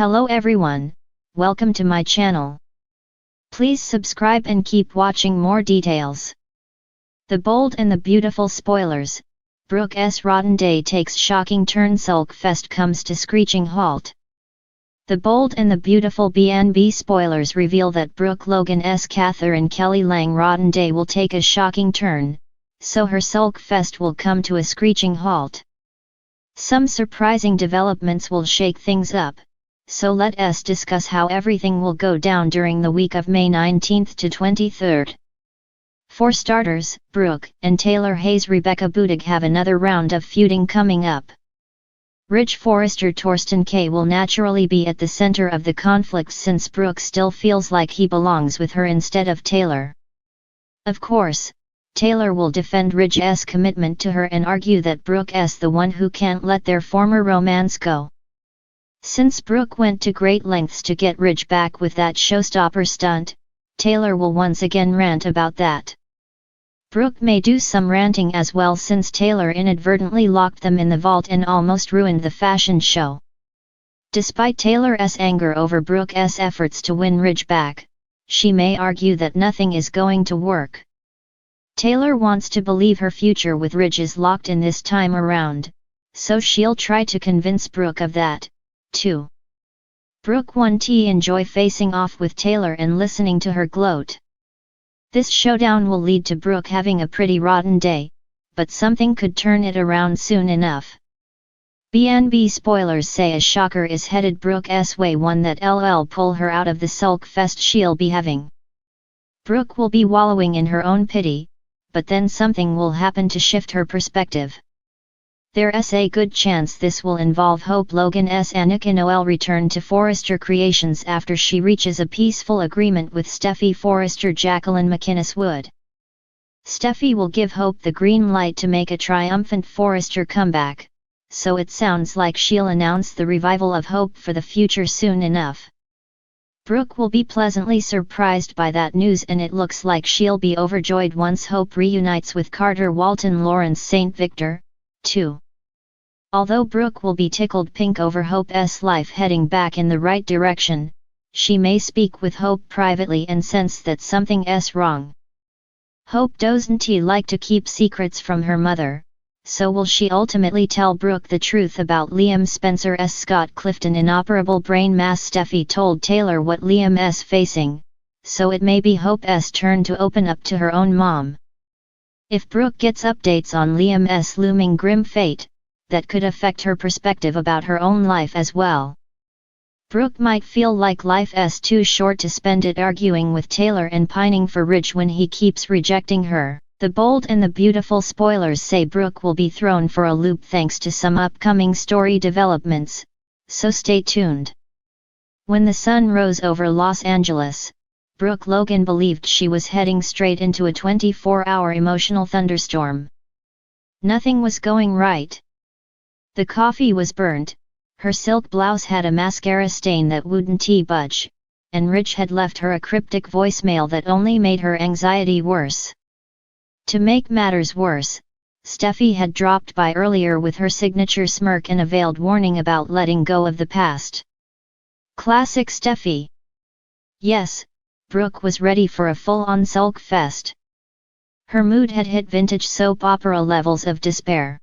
Hello everyone, welcome to my channel. Please subscribe and keep watching more details. The Bold and the Beautiful spoilers. Brooke's rotten day takes shocking turn. Sulk fest comes to screeching halt. The Bold and the Beautiful B&B spoilers reveal that Brooke Logan's Catherine Kelly Lang rotten day will take a shocking turn, so her sulk fest will come to a screeching halt. Some surprising developments will shake things up, so let us discuss how everything will go down during the week of May 19th to 23rd. For starters, Brooke and Taylor Hayes' Rebecca Budig have another round of feuding coming up. Ridge Forrester Torsten K will naturally be at the center of the conflict since Brooke still feels like he belongs with her instead of Taylor. Of course, Taylor will defend Ridge's commitment to her and argue that Brooke's the one who can't let their former romance go. Since Brooke went to great lengths to get Ridge back with that showstopper stunt, Taylor will once again rant about that. Brooke may do some ranting as well since Taylor inadvertently locked them in the vault and almost ruined the fashion show. Despite Taylor's anger over Brooke's efforts to win Ridge back, she may argue that nothing is going to work. Taylor wants to believe her future with Ridge is locked in this time around, so she'll try to convince Brooke of that, too. Brooke won't enjoy facing off with Taylor and listening to her gloat. This showdown will lead to Brooke having a pretty rotten day, but something could turn it around soon enough. B&B spoilers say a shocker is headed Brooke's way, one that LL pull her out of the sulk fest she'll be having. Brooke will be wallowing in her own pity, but then something will happen to shift her perspective. There's a good chance this will involve Hope Logan's Annika Noel return to Forrester Creations after she reaches a peaceful agreement with Steffi Forrester. Jacqueline McInnes Wood. Steffi will give Hope the green light to make a triumphant Forrester comeback, so it sounds like she'll announce the revival of Hope for the future soon enough. Brooke will be pleasantly surprised by that news, and it looks like she'll be overjoyed once Hope reunites with Carter Walton Lawrence St. Victor, too. Although Brooke will be tickled pink over Hope's life heading back in the right direction, she may speak with Hope privately and sense that something's wrong. Hope doesn't like to keep secrets from her mother, so will she ultimately tell Brooke the truth about Liam Spencer's Scott Clifton inoperable brain mass? Steffi told Taylor what Liam's facing, so it may be Hope's turn to open up to her own mom. If Brooke gets updates on Liam's looming grim fate, that could affect her perspective about her own life as well. Brooke might feel like life's too short to spend it arguing with Taylor and pining for Ridge when he keeps rejecting her. The Bold and the Beautiful spoilers say Brooke will be thrown for a loop thanks to some upcoming story developments, so stay tuned. When the sun rose over Los Angeles, Brooke Logan believed she was heading straight into a 24-hour emotional thunderstorm. Nothing was going right. The coffee was burnt, her silk blouse had a mascara stain that wouldn't budge, and Ridge had left her a cryptic voicemail that only made her anxiety worse. To make matters worse, Steffi had dropped by earlier with her signature smirk and a veiled warning about letting go of the past. Classic Steffi. Yes, Brooke was ready for a full-on sulk fest. Her mood had hit vintage soap opera levels of despair.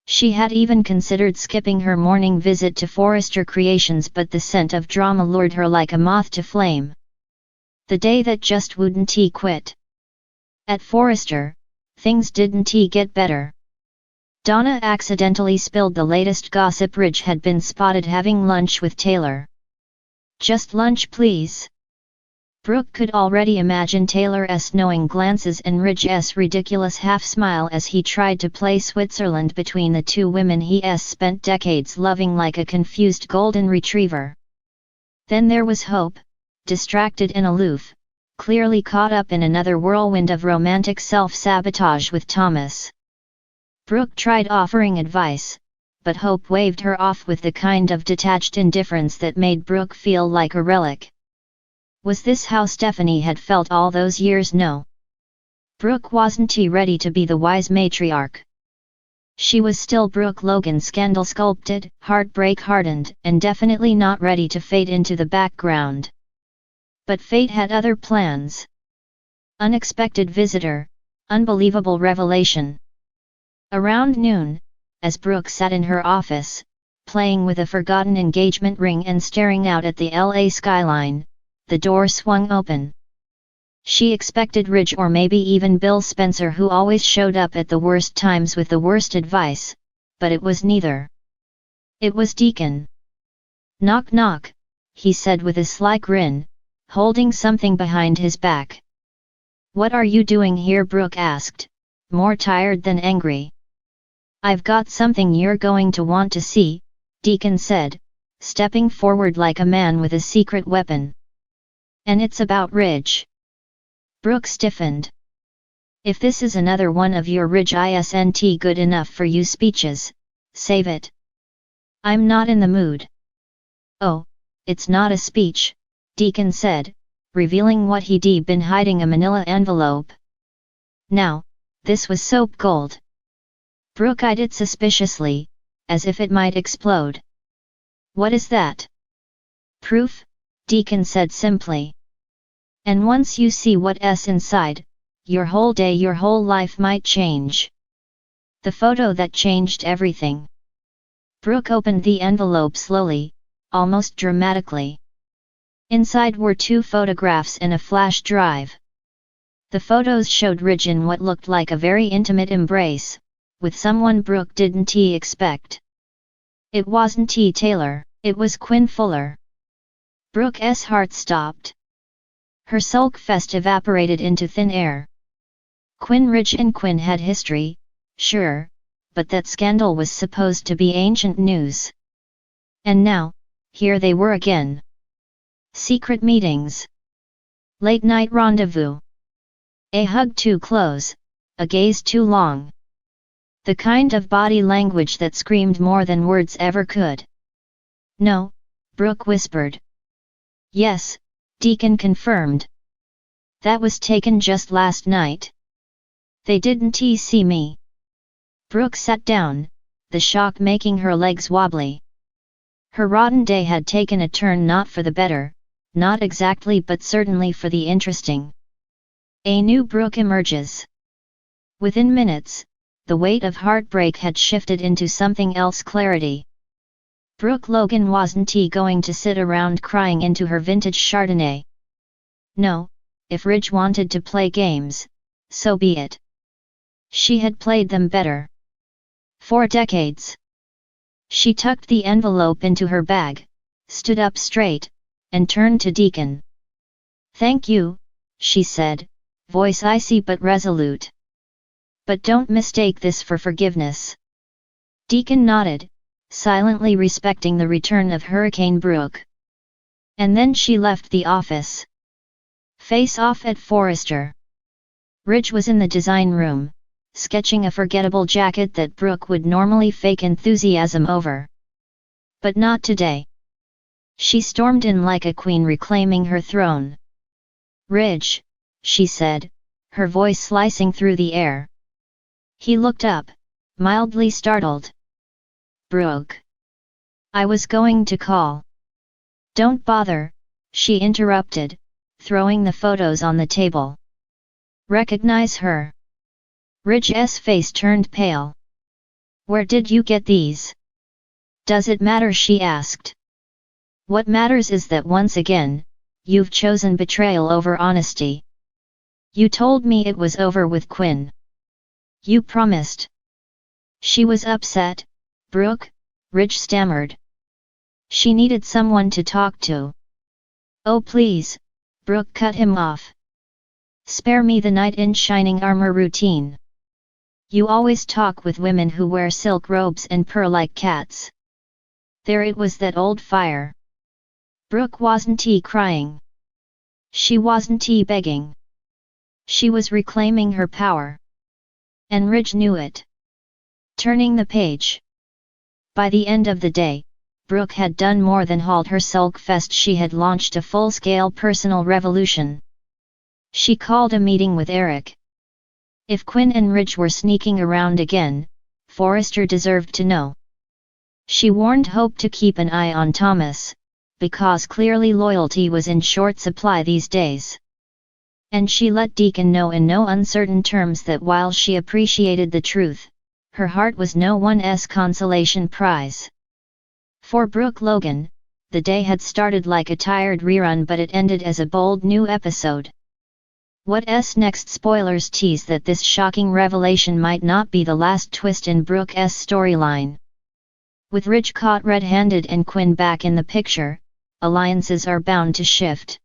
She had even considered skipping her morning visit to Forrester Creations, but the scent of drama lured her like a moth to flame. The day that just wouldn't quit. At Forrester, things didn't get better. Donna accidentally spilled the latest gossip. Ridge had been spotted having lunch with Taylor. Just lunch, please. Brooke could already imagine Taylor's knowing glances and Ridge's ridiculous half-smile as he tried to play Switzerland between the two women he's spent decades loving like a confused golden retriever. Then there was Hope, distracted and aloof, clearly caught up in another whirlwind of romantic self-sabotage with Thomas. Brooke tried offering advice, but Hope waved her off with the kind of detached indifference that made Brooke feel like a relic. Was this how Stephanie had felt all those years? No. Brooke wasn't ready to be the wise matriarch. She was still Brooke Logan, scandal sculpted, heartbreak hardened, and definitely not ready to fade into the background. But fate had other plans. Unexpected visitor, unbelievable revelation. Around noon, as Brooke sat in her office, playing with a forgotten engagement ring and staring out at the LA skyline, the door swung open. She expected Ridge or maybe even Bill Spencer, who always showed up at the worst times with the worst advice, but it was neither. It was Deacon. "Knock knock," he said with a sly grin, holding something behind his back. "What are you doing here?" Brooke asked, more tired than angry. "I've got something you're going to want to see," Deacon said, stepping forward like a man with a secret weapon. "And it's about Ridge." Brooke stiffened. "If this is another one of your Ridge isn't good enough for you speeches, save it. I'm not in the mood." "Oh, it's not a speech," Deacon said, revealing what he'd been hiding, a manila envelope. Now, this was soap gold. Brooke eyed it suspiciously, as if it might explode. "What is that?" "Proof," Deacon said simply. "And once you see what's inside, your whole day, your whole life might change." The photo that changed everything. Brooke opened the envelope slowly, almost dramatically. Inside were 2 photographs and a flash drive. The photos showed Ridge in what looked like a very intimate embrace, with someone Brooke didn't expect. It wasn't Taylor, it was Quinn Fuller. Brooke's heart stopped. Her sulk fest evaporated into thin air. Ridge and Quinn had history, sure, but that scandal was supposed to be ancient news. And now, here they were again. Secret meetings. Late-night rendezvous. A hug too close, a gaze too long. The kind of body language that screamed more than words ever could. "No," Brooke whispered. "Yes," Deacon confirmed. "That was taken just last night. They didn't see me." Brooke sat down, the shock making her legs wobbly. Her rotten day had taken a turn, not for the better, not exactly, but certainly for the interesting. A new Brooke emerges. Within minutes, the weight of heartbreak had shifted into something else, clarity. Brooke Logan wasn't going to sit around crying into her vintage Chardonnay. No, if Ridge wanted to play games, so be it. She had played them better. For decades. She tucked the envelope into her bag, stood up straight, and turned to Deacon. "Thank you," she said, voice icy but resolute. "But don't mistake this for forgiveness." Deacon nodded, silently respecting the return of Hurricane Brooke. And then she left the office. Face off at Forrester. Ridge was in the design room, sketching a forgettable jacket that Brooke would normally fake enthusiasm over. But not today. She stormed in like a queen reclaiming her throne. "Ridge," she said, her voice slicing through the air. He looked up, mildly startled. "Brooke. I was going to call." "Don't bother," she interrupted, throwing the photos on the table. "Recognize her?" Ridge's face turned pale. "Where did you get these?" "Does it matter?" she asked. "What matters is that once again, you've chosen betrayal over honesty. You told me it was over with Quinn. You promised." She was upset. "Brooke," Ridge stammered. She needed someone to talk to. "Oh please," Brooke cut him off. "Spare me the knight in shining armor routine. You always talk with women who wear silk robes and purr like cats." There it was, that old fire. Brooke wasn't crying. She wasn't begging. She was reclaiming her power. And Ridge knew it. Turning the page. By the end of the day, Brooke had done more than halt her sulk fest. She had launched a full-scale personal revolution. She called a meeting with Eric. If Quinn and Ridge were sneaking around again, Forrester deserved to know. She warned Hope to keep an eye on Thomas, because clearly loyalty was in short supply these days. And she let Deacon know in no uncertain terms that while she appreciated the truth, her heart was no one's consolation prize. For Brooke Logan, the day had started like a tired rerun, but it ended as a bold new episode. What's next? Spoilers tease that this shocking revelation might not be the last twist in Brooke's storyline. With Ridge caught red-handed and Quinn back in the picture, alliances are bound to shift.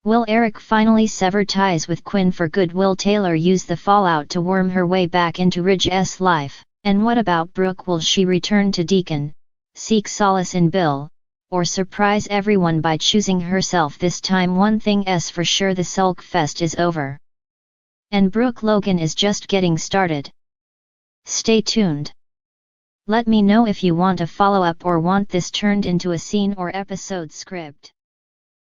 Will Eric finally sever ties with Quinn for good? Will Taylor use the fallout to worm her way back into Ridge's life? And what about Brooke? Will she return to Deacon, seek solace in Bill, or surprise everyone by choosing herself this time? One thing's for sure, the sulk fest is over. And Brooke Logan is just getting started. Stay tuned. Let me know if you want a follow-up or want this turned into a scene or episode script.